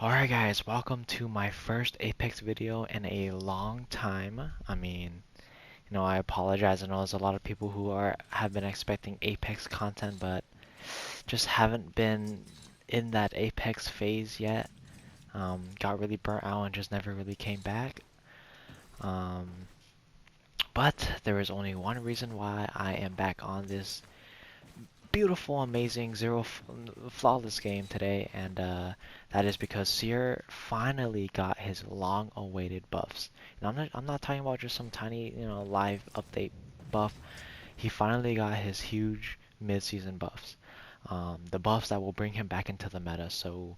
Alright guys, welcome to my first Apex video in a long time. I apologize. I know there's a lot of people who have been expecting Apex content, but just haven't been in that Apex phase yet. Got really burnt out and just never really came back. Um, but there is only one reason why I am back on this beautiful, amazing, flawless game today, and that is because SEER finally got his long-awaited buffs. And I'm not talking about just some tiny, live update buff. He finally got his huge mid-season buffs. The buffs that will bring him back into the meta. So,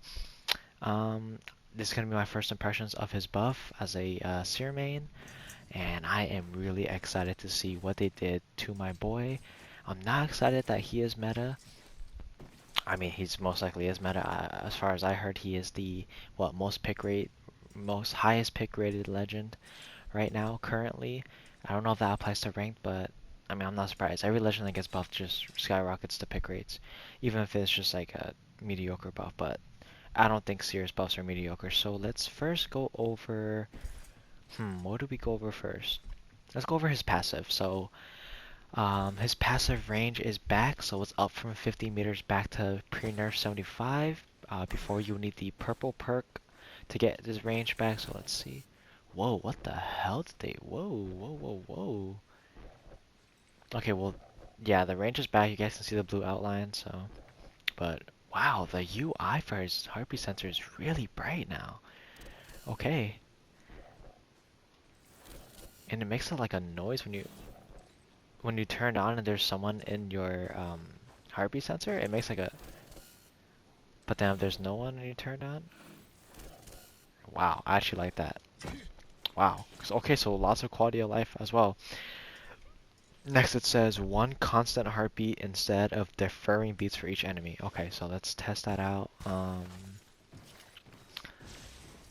um, this is gonna be my first impressions of his buff as a SEER main, and I am really excited to see what they did to my boy. I'm not excited that he is meta. I mean, he's most likely is meta. As far as I heard, he is the most highest pick rated legend right now currently. I don't know if that applies to ranked, but I mean, I'm not surprised. Every legend that gets buffed just skyrockets the pick rates, even if it's just like a mediocre buff. But I don't think Seer's buffs are mediocre. So let's first go over. What do we go over first? Let's go over his passive. So his passive range is back, so it's up from 50 meters back to pre-nerf 75. Before you need the purple perk to get his range back, so let's see. Whoa, what the hell did they... Whoa, whoa, whoa, whoa. Okay, well, yeah, the range is back. You guys can see the blue outline, so... But, wow, the UI for his heartbeat sensor is really bright now. Okay. And it makes like a noise when you turn on and there's someone in your heartbeat sensor. It makes like a... But then if there's no one and you turn on... Wow, I actually like that. Wow. Okay, so lots of quality of life as well. Next it says one constant heartbeat instead of deferring beats for each enemy. Okay, so let's test that out.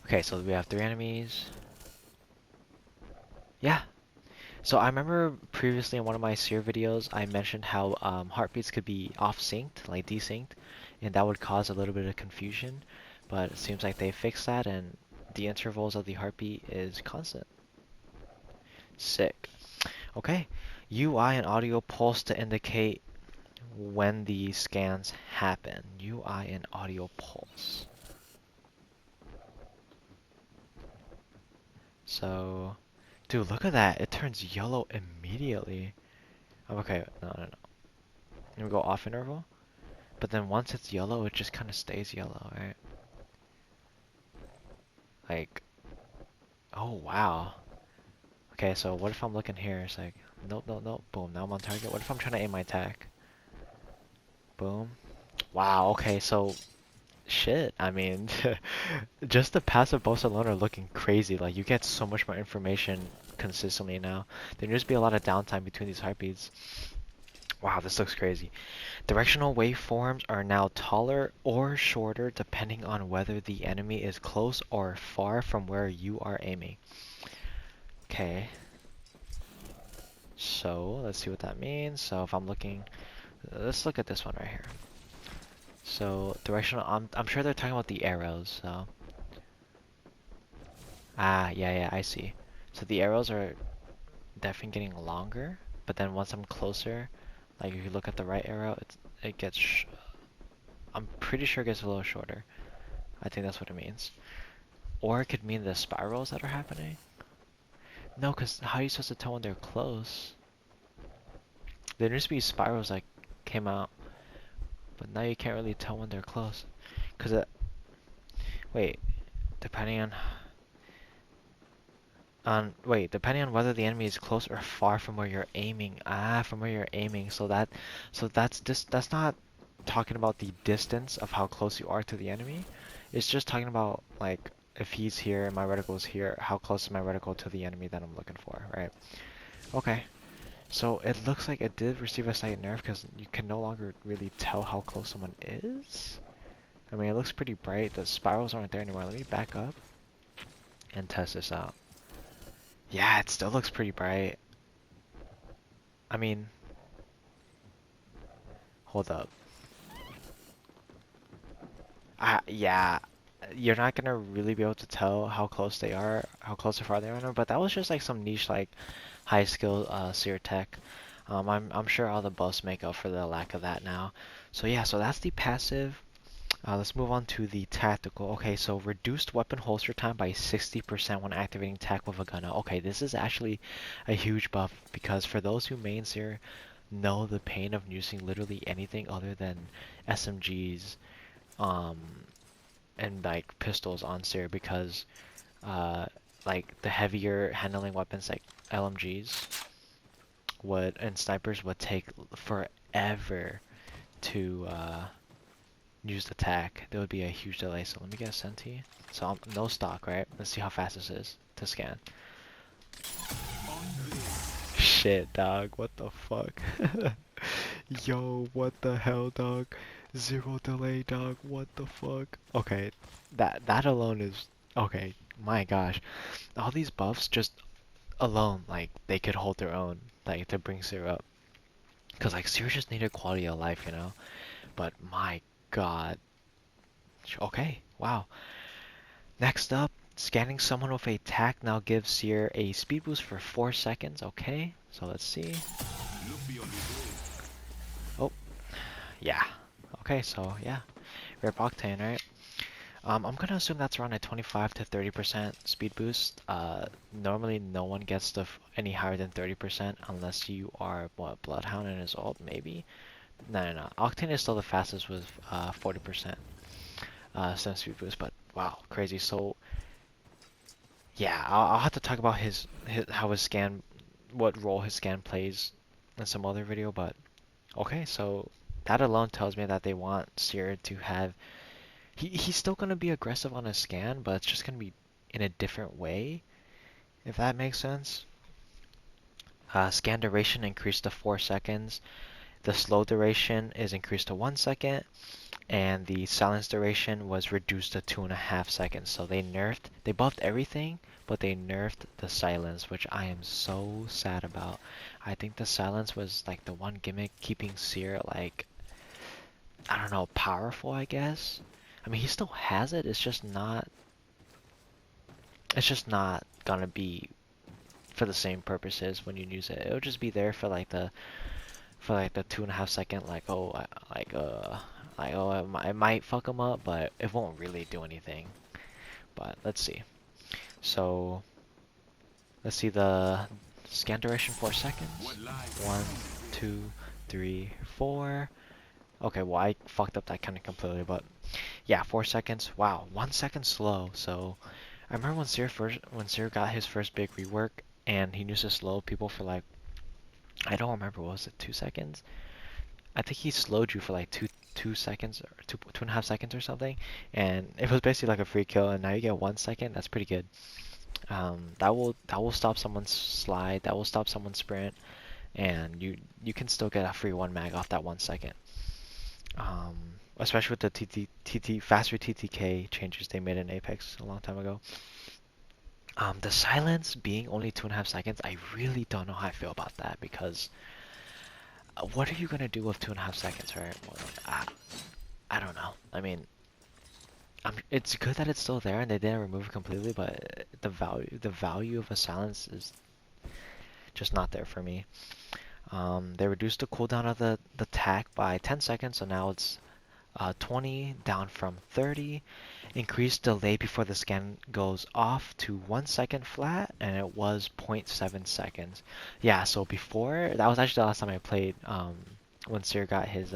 Okay, so we have 3 enemies. Yeah. So I remember previously in one of my SEER videos, I mentioned how heartbeats could be off-synced, like desynced, and that would cause a little bit of confusion. But it seems like they fixed that, and the intervals of the heartbeat is constant. Sick. Okay. UI and audio pulse to indicate when the scans happen. UI and audio pulse. So, dude, look at that. It turns yellow immediately. Okay, no. We go off interval. But then once it's yellow, it just kind of stays yellow, right? Like, oh wow. Okay, so what if I'm looking here? It's like, nope, nope, nope. Boom, now I'm on target. What if I'm trying to aim my attack? Boom. Wow, okay, so shit. I mean, just the passive buffs alone are looking crazy. Like, you get so much more information consistently now. There needs to be a lot of downtime between these heartbeats. Wow, this looks crazy. Directional waveforms are now taller or shorter depending on whether the enemy is close or far from where you are aiming. Okay. So, let's see what that means. So, if I'm looking... Let's look at this one right here. So, directional... I'm sure they're talking about the arrows, so... Ah, yeah, I see. So the arrows are definitely getting longer, but then once I'm closer, like if you look at the right arrow, it gets I'm pretty sure it gets a little shorter. I think that's what it means. Or it could mean the spirals that are happening. No, because how are you supposed to tell when they're close? There used to be spirals that came out, but now you can't really tell when they're close. Because wait, depending depending on whether the enemy is close or far from where you're aiming. Ah, from where you're aiming. That's not talking about the distance of how close you are to the enemy. It's just talking about like if he's here and my reticle is here, how close is my reticle to the enemy that I'm looking for, right? Okay. So it looks like it did receive a slight nerf because you can no longer really tell how close someone is. I mean, it looks pretty bright. The spirals aren't there anymore. Let me back up and test this out. Yeah, it still looks pretty bright. I mean, hold up. Yeah, you're not gonna really be able to tell how close they are, how close or far they are, but that was just like some niche like high skill SEER tech. I'm sure all the buffs make up for the lack of that now. So yeah, so that's the passive. Let's move on to the tactical. Okay, so reduced weapon holster time by 60% when activating tac with a gunner. Okay, this is actually a huge buff because for those who main SEER know the pain of using literally anything other than SMGs, um, and like pistols on SEER because uh, like the heavier handling weapons like LMGs would and snipers would take forever to use the tac. There would be a huge delay. So let me get a senti. So no stock, right? Let's see how fast this is to scan. Shit, dog. What the fuck? Yo, what the hell, dog? Zero delay, dog. What the fuck? Okay, that alone is okay. My gosh, all these buffs just alone, like they could hold their own, like to bring Seer up. Cause like Seer just needed quality of life, you know. But my God. Okay, wow. Next up, scanning someone with a tac now gives Seer a speed boost for 4 seconds. Okay, so let's see. Oh, yeah. Okay, so yeah, Rip Octane, right? I'm gonna assume that's around a 25 to 30% speed boost. Normally no one gets any higher than 30% unless you are what Bloodhound and his ult, maybe. No. Octane is still the fastest with 40% speed boost, but wow, crazy. So yeah, I'll have to talk about his how his scan, what role his scan plays in some other video. But okay, so that alone tells me that they want Seer to have. He's still gonna be aggressive on his scan, but it's just gonna be in a different way, if that makes sense. Scan duration increased to 4 seconds. The slow duration is increased to 1 second. And the silence duration was reduced to 2.5 seconds. So they buffed everything, but they nerfed the silence, which I am so sad about. I think the silence was like the one gimmick keeping Seer like, I don't know, powerful, I guess. I mean, he still has it. It's just not gonna be for the same purposes when you use it. It'll just be there for like the 2.5 second, like it might fuck him up, but it won't really do anything. But let's see. So let's see the scan duration, 4 seconds. 1, 2, 3, 4. Okay, well I fucked up that kind of completely, but yeah, 4 seconds. Wow, 1 second slow. So I remember when Seer got his first big rework, and he used to slow people for like, I don't remember, what was it, 2 seconds? I think he slowed you for like 2 seconds or 2.5 seconds or something, and it was basically like a free kill. And now you get 1 second. That's pretty good. That will stop someone's slide. That will stop someone's sprint, and you can still get a free 1 mag off that 1 second. Especially with the faster TTK changes they made in Apex a long time ago. The silence being only 2.5 seconds, I really don't know how I feel about that because what are you gonna do with 2.5 seconds, right? Well, I don't know. I mean, it's good that it's still there and they didn't remove it completely, but the value of a silence is just not there for me. They reduced the cooldown of the tac by 10 seconds, so now it's 20 down from 30. Increased delay before the scan goes off to 1 second flat, and it was 0.7 seconds. Yeah, so before, that was actually the last time I played, when Seer got his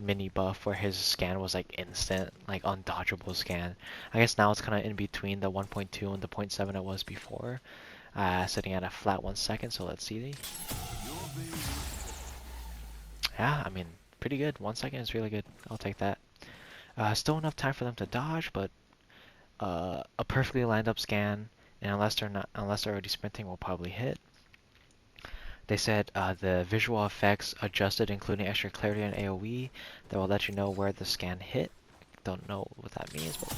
mini buff where his scan was like instant, like undodgeable scan. I guess now it's kind of in between the 1.2 and the 0.7 it was before, sitting at a flat 1 second. So let's see. Yeah, I mean, pretty good. 1 second is really good. I'll take that. Still enough time for them to dodge, but a perfectly lined up scan, and unless they're already sprinting, will probably hit. They said the visual effects adjusted, including extra clarity and AoE, that will let you know where the scan hit. Don't know what that means, but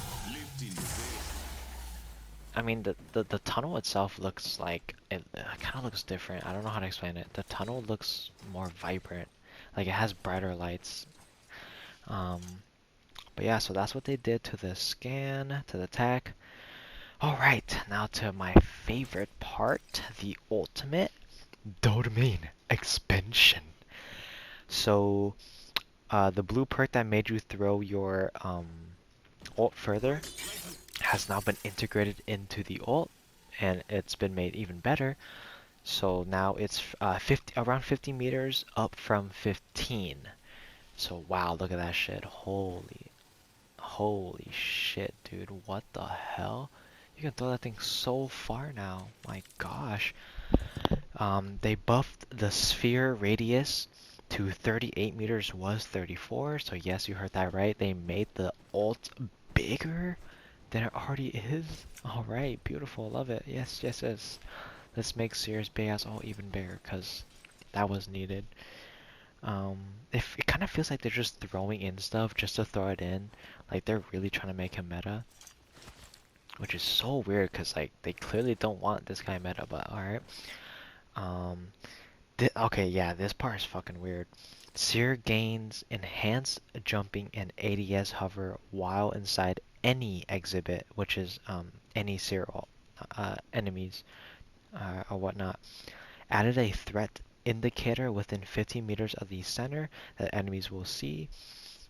I mean the tunnel itself looks like it kind of looks different. I don't know how to explain it. The tunnel looks more vibrant, like it has brighter lights. Um, But yeah, so that's what they did to the scan, to the tech. Alright, now to my favorite part, the ultimate domain expansion. So, the blue perk that made you throw your ult further has now been integrated into the ult, and it's been made even better. So now it's around 50 meters up from 15. So wow, look at that shit. Holy shit, dude. What the hell? You can throw that thing so far now. My gosh. They buffed the sphere radius to 38 meters was 34. So yes, you heard that right. They made the ult bigger than it already is. Alright, beautiful. Love it. Yes, yes, yes. Let's make Seer's big ass ult even bigger, because that was needed. If it kind of feels like they're just throwing in stuff just to throw it in, like they're really trying to make him meta, which is so weird because like they clearly don't want this guy meta. But all right, um, okay, yeah, this part is fucking weird. Seer gains enhanced jumping and ADS hover while inside any exhibit, which is any Seer enemies or whatnot. Added a threat indicator within 15 meters of the center that enemies will see,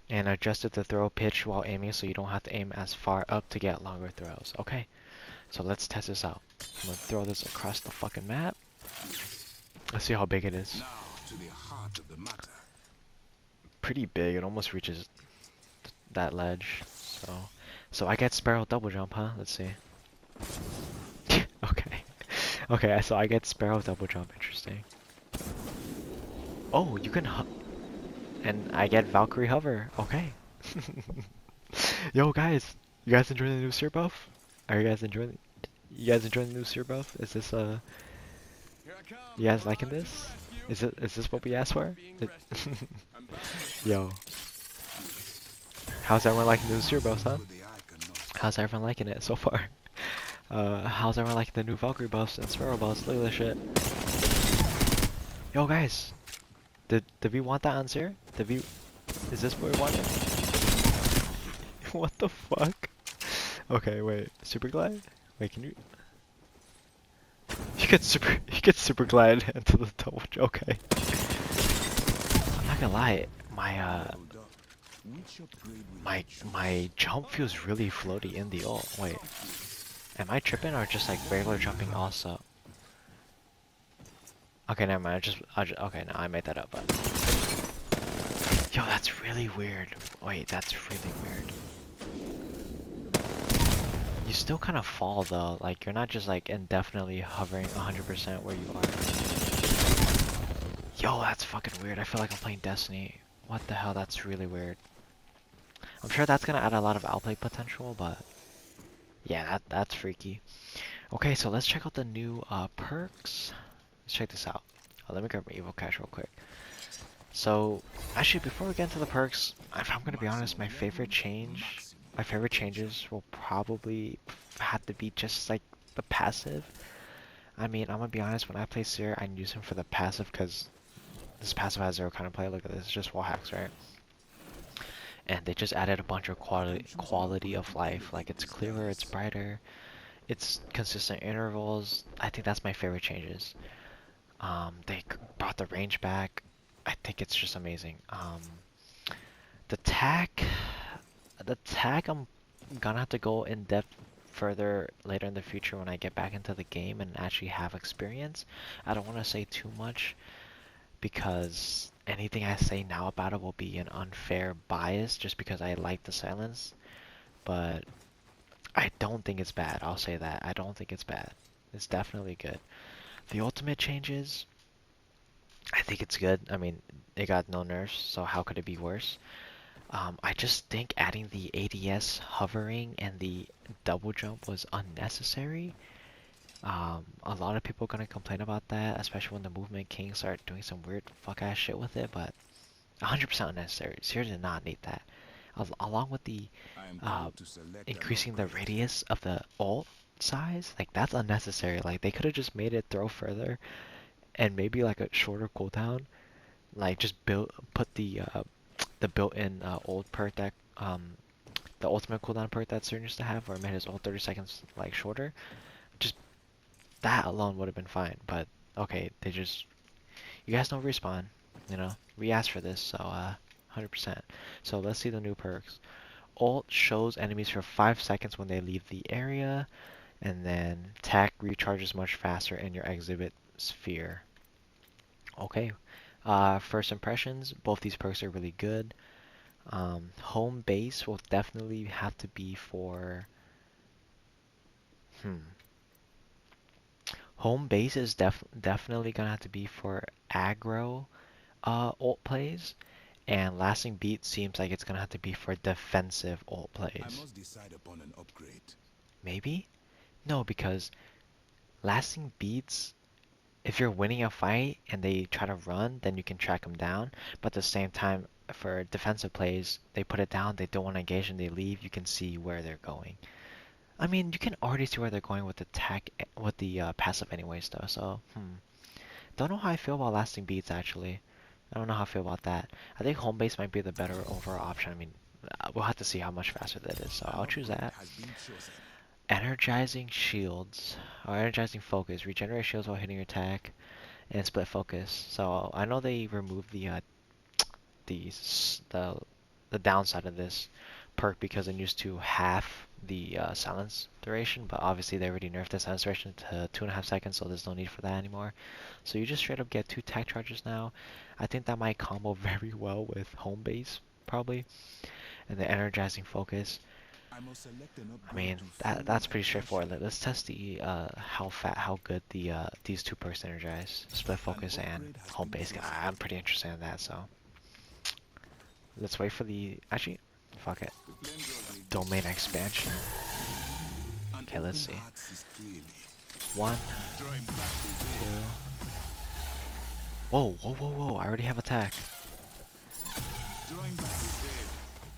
and adjusted the throw pitch while aiming so you don't have to aim as far up to get longer throws. Okay, so let's test this out. I'm gonna throw this across the fucking map. Let's see how big it is. Now to the heart of the matter. Pretty big, it almost reaches that ledge. So I get Sparrow double jump, huh? Let's see. Okay. Okay, so I get Sparrow double jump, interesting. Oh, you can and I get Valkyrie hover. Okay. Yo guys, you guys enjoying the new Seer buff? Are you guys enjoying the new Seer buff? Is this you guys liking this? Is this what we asked for? Yo. How's everyone liking the new Seer buffs, huh? How's everyone liking it so far? How's everyone liking the new Valkyrie buffs and Sparrow buffs? Look at this shit. Yo guys, did we want that on Seer? Is this what we wanted? What the fuck? Okay, wait. Super glide? Wait, can you? You get super glide into the double. Okay. I'm not gonna lie. My jump feels really floaty in the ult. Wait. Am I tripping or just like regular jumping also? Okay, never mind. Okay, no, I made that up. But yo, that's really weird. Wait, that's really weird. You still kind of fall though. Like you're not just like indefinitely hovering 100% where you are. Yo, that's fucking weird. I feel like I'm playing Destiny. What the hell? That's really weird. I'm sure that's gonna add a lot of outplay potential, but yeah, that's freaky. Okay, so let's check out the new perks. Let's check this out. Let me grab my Evo Cash real quick. So, actually, before we get into the perks, if I'm gonna be honest, my favorite changes will probably have to be just like the passive. I mean, I'm gonna be honest, when I play Seer, I use him for the passive because this passive has zero counterplay. Look at this, it's just wall hacks, right? And they just added a bunch of quality of life. Like it's clearer, it's brighter, it's consistent intervals. I think that's my favorite changes. They brought the range back. I think it's just amazing. The tack, I'm gonna have to go in depth further later in the future when I get back into the game and actually have experience. I don't want to say too much because anything I say now about it will be an unfair bias just because I like the silence. But I don't think it's bad. I'll say that. I don't think it's bad. It's definitely good. The ultimate changes, I think it's good. I mean, it got no nerfs, so how could it be worse? I just think adding the ADS hovering and the double jump was unnecessary. A lot of people are gonna complain about that, especially when the Movement Kings start doing some weird fuck ass shit with it, but 100% unnecessary. Seriously did not need that. Along with the increasing the radius of the ult size, like that's unnecessary. Like they could have just made it throw further and maybe like a shorter cooldown. Like just put the built-in old perk that the ultimate cooldown perk that SEER used to have, where it made his ult 30 seconds like shorter. Just that alone would have been fine. But okay, they just you guys don't respawn. You know, we asked for this, so 100%. So let's see the new perks. Ult shows enemies for 5 seconds when they leave the area, and then tac recharges much faster in your exhibit sphere. Okay, first impressions, both these perks are really good. Home base will definitely have to be for, hmm. Home base is definitely gonna have to be for aggro ult plays, and lasting beat seems like it's gonna have to be for defensive ult I plays. must decide upon an upgrade. Maybe? No, because lasting beats, if you're winning a fight and they try to run, then you can track them down. But at the same time, for defensive plays, they put it down, they don't want to engage, and they leave. You can see where they're going. I mean, you can already see where they're going with the with the passive anyways, though. So, don't know how I feel about lasting beats actually. I don't know how I feel about that. I think home base might be the better overall option. I mean, we'll have to see how much faster that is. So An I'll choose upgrade that. has been chosen. Energizing shields or energizing focus. Regenerate shields while hitting your attack, and split focus. So I know they removed the the downside of this perk because it used to half the silence duration, but obviously they already nerfed the silence duration to 2.5 seconds, so there's no need for that anymore. So you just straight up get 2 tac charges now. I think that might combo very well with home base probably, and the energizing focus. I must select an I upgrade mean to that's suit my pretty straightforward. passion. Let's test the how good the these 2 perks energize, split An focus and upgrade has home been base. chosen. I'm pretty interested in that, so let's wait for the actually fuck it. The flame draws me Domain deep. expansion. An Okay, let's open see. heart sees clearly. One, Drawing back the two. veil. Whoa, whoa, whoa, whoa! I already have attack. Drawing back the veil.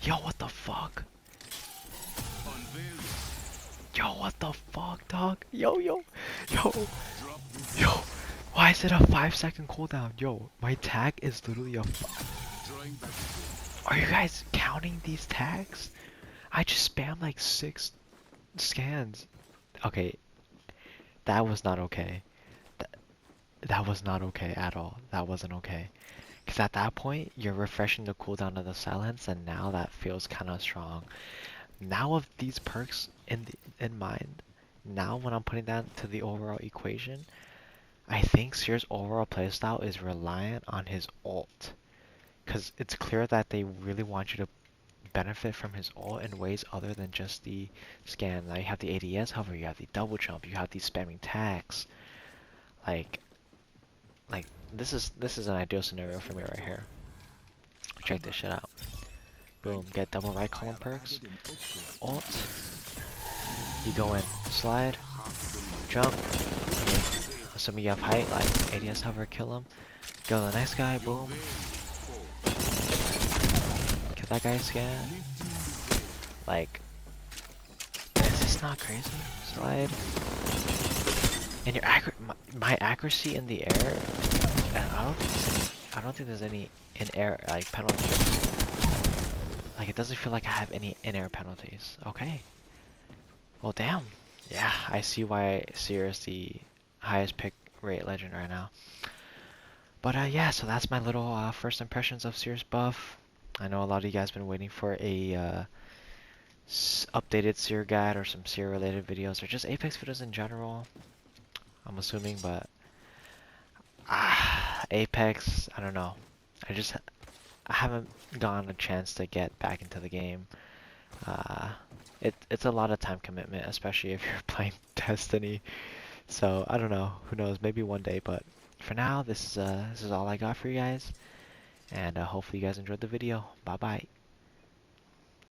Yo, what the fuck? Unveil it. Yo, what the fuck, dog? Yo, yo, yo, Drop the yo. veil. Why is it a 5 second cooldown? Yo, my tag is literally a. Drawing back the veil. Are you guys counting these tags? I just spammed like 6 scans. Okay, that was not okay. That, that was not okay at all. That wasn't okay. Because at that point, you're refreshing the cooldown of the silence, and now that feels kind of strong. Now with these perks in mind, now when I'm putting that to the overall equation, I think Seer's overall playstyle is reliant on his ult. Because it's clear that they really want you to benefit from his ult in ways other than just the scan. Now you have the ADS hover, you have the double jump, you have the spamming tags. Like, like this is an ideal scenario for me right here. Check this shit out. Boom, get double right I column have perks. added an upgrade. Ult. You go in, slide, Half the moon. jump. I mean, assuming you have height, like ADS hover, kill him. Go to the next guy, Your boom. veil fall. Kill that guy, scan. Lifting the veil. Like, is this not crazy? Slide. And your my accuracy in the air, and I don't think there's any in-air like penalties. Like it doesn't feel like I have any in-air penalties. Okay. Well, damn. Yeah, I see why SEER is the highest pick rate legend right now. But yeah, so that's my little first impressions of SEER's buff. I know a lot of you guys been waiting for a updated SEER guide or some SEER related videos or just Apex videos in general. I'm assuming, but Apex, I don't know. I haven't gotten a chance to get back into the game. Uh, it's a lot of time commitment, especially if you're playing Destiny. So I don't know. Who knows? Maybe one day. But for now, this is all I got for you guys, and hopefully you guys enjoyed the video. Bye bye.